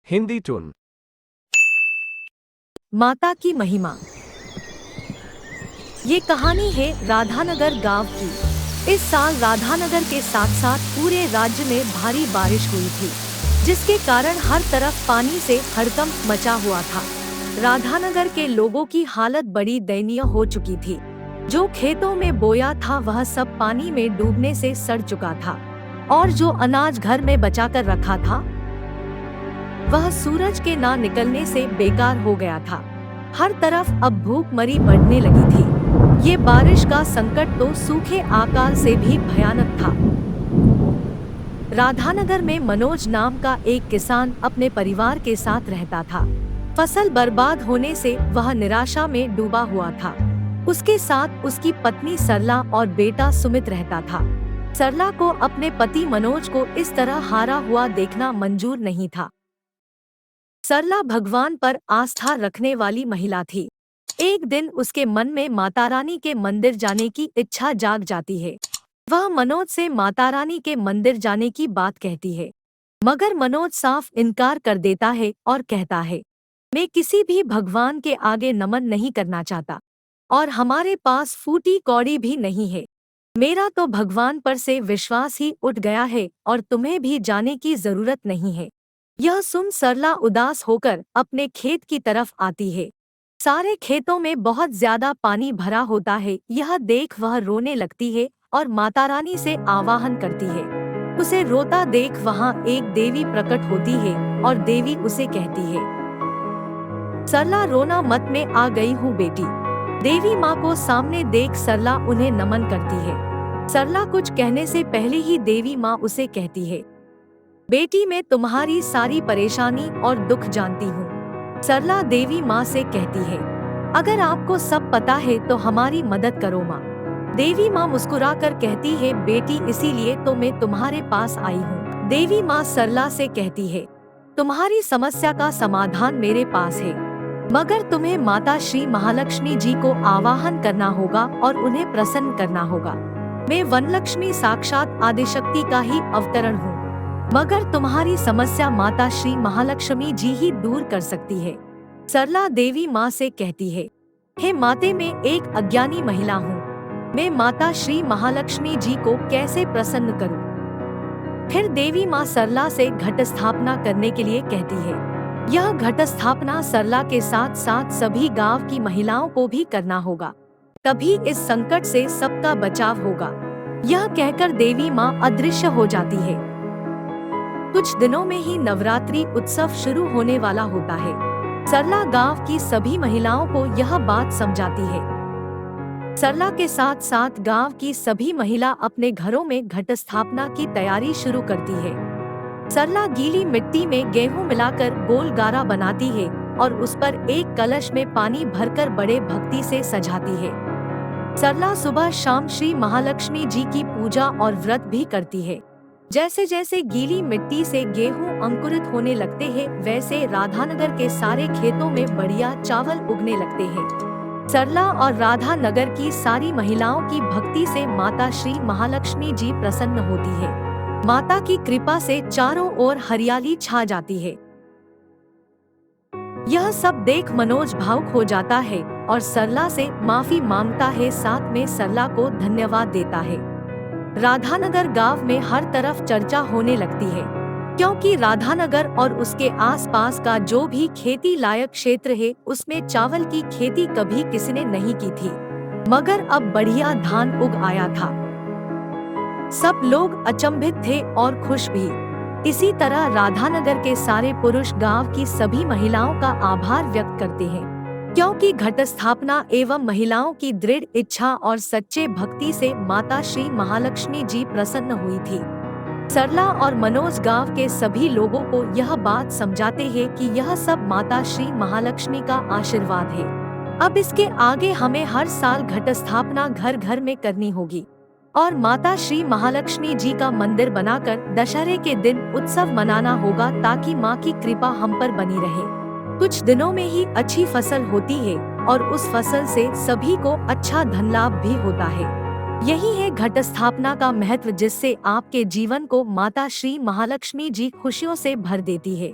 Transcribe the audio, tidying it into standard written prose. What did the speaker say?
Hindi twin. माता की महिमा। ये कहानी है राधानगर गांव की। इस साल राधानगर के साथ साथ पूरे राज्य में भारी बारिश हुई थी, जिसके कारण हर तरफ पानी से हड़कंप मचा हुआ था। राधानगर के लोगों की हालत बड़ी दयनीय हो चुकी थी। जो खेतों में बोया था वह सब पानी में डूबने से सड़ चुका था, और जो अनाज घर में बचा कर रखा था वह सूरज के ना निकलने से बेकार हो गया था। हर तरफ अब भूखमरी बढ़ने लगी थी। ये बारिश का संकट तो सूखे अकाल से भी भयानक था। राधानगर में मनोज नाम का एक किसान अपने परिवार के साथ रहता था। फसल बर्बाद होने से वह निराशा में डूबा हुआ था। उसके साथ उसकी पत्नी सरला और बेटा सुमित रहता था। सरला को अपने पति मनोज को इस तरह हारा हुआ देखना मंजूर नहीं था। सरला भगवान पर आस्था रखने वाली महिला थी। एक दिन उसके मन में माता रानी के मंदिर जाने की इच्छा जाग जाती है। वह मनोज से माता रानी के मंदिर जाने की बात कहती है, मगर मनोज साफ इनकार कर देता है और कहता है, मैं किसी भी भगवान के आगे नमन नहीं करना चाहता, और हमारे पास फूटी कौड़ी भी नहीं है। मेरा तो भगवान पर से विश्वास ही उठ गया है और तुम्हें भी जाने की जरूरत नहीं है। यह सुन सरला उदास होकर अपने खेत की तरफ आती है। सारे खेतों में बहुत ज्यादा पानी भरा होता है। यह देख वह रोने लगती है और माता रानी से आवाहन करती है। उसे रोता देख वहां एक देवी प्रकट होती है और देवी उसे कहती है, सरला रोना मत, में आ गई हूँ बेटी। देवी माँ को सामने देख सरला उन्हें नमन करती है। सरला कुछ कहने से पहले ही देवी माँ उसे कहती है, बेटी मैं तुम्हारी सारी परेशानी और दुख जानती हूँ। सरला देवी माँ से कहती है, अगर आपको सब पता है तो हमारी मदद करो माँ। देवी माँ मुस्कुराकर कहती है, बेटी इसीलिए तो मैं तुम्हारे पास आई हूँ। देवी माँ सरला से कहती है, तुम्हारी समस्या का समाधान मेरे पास है, मगर तुम्हें माता श्री महालक्ष्मी जी को आवाहन करना होगा और उन्हें प्रसन्न करना होगा। मैं वनलक्ष्मी साक्षात आदिशक्ति का ही अवतरण हूँ, मगर तुम्हारी समस्या माता श्री महालक्ष्मी जी ही दूर कर सकती है। सरला देवी माँ से कहती है, हे माते, मैं एक अज्ञानी महिला हूँ, मैं माता श्री महालक्ष्मी जी को कैसे प्रसन्न करूँ। फिर देवी माँ सरला से घट स्थापना करने के लिए कहती है। यह घट स्थापना सरला के साथ साथ सभी गांव की महिलाओं को भी करना होगा, तभी इस संकट से सबका बचाव होगा। यह कहकर देवी माँ अदृश्य हो जाती है। कुछ दिनों में ही नवरात्रि उत्सव शुरू होने वाला होता है। सरला गांव की सभी महिलाओं को यह बात समझाती है। सरला के साथ साथ गांव की सभी महिला अपने घरों में घट स्थापना की तैयारी शुरू करती है। सरला गीली मिट्टी में गेहूं मिलाकर गोल गारा बनाती है और उस पर एक कलश में पानी भरकर बड़े भक्ति से सजाती है। सरला सुबह शाम श्री महालक्ष्मी जी की पूजा और व्रत भी करती है। जैसे जैसे गीली मिट्टी से गेहूं अंकुरित होने लगते हैं, वैसे राधानगर के सारे खेतों में बढ़िया चावल उगने लगते हैं। सरला और राधानगर की सारी महिलाओं की भक्ति से माता श्री महालक्ष्मी जी प्रसन्न होती है। माता की कृपा से चारों ओर हरियाली छा जाती है। यह सब देख मनोज भावुक हो जाता है और सरला से माफी मांगता है, साथ में सरला को धन्यवाद देता है। राधानगर गांव में हर तरफ चर्चा होने लगती है, क्योंकि राधानगर और उसके आसपास का जो भी खेती लायक क्षेत्र है उसमें चावल की खेती कभी किसी ने नहीं की थी, मगर अब बढ़िया धान उग आया था। सब लोग अचंभित थे और खुश भी। इसी तरह राधानगर के सारे पुरुष गांव की सभी महिलाओं का आभार व्यक्त करते हैं, क्योंकि घट स्थापना एवं महिलाओं की दृढ़ इच्छा और सच्चे भक्ति से माता श्री महालक्ष्मी जी प्रसन्न हुई थी। सरला और मनोज गांव के सभी लोगों को यह बात समझाते हैं कि यह सब माता श्री महालक्ष्मी का आशीर्वाद है। अब इसके आगे हमें हर साल घट स्थापना घर घर में करनी होगी और माता श्री महालक्ष्मी जी का मंदिर बनाकर दशहरे के दिन उत्सव मनाना होगा, ताकि माँ की कृपा हम पर बनी रहे। कुछ दिनों में ही अच्छी फसल होती है और उस फसल से सभी को अच्छा धन लाभ भी होता है। यही है घट स्थापना का महत्व, जिससे आपके जीवन को माता श्री महालक्ष्मी जी खुशियों से भर देती है।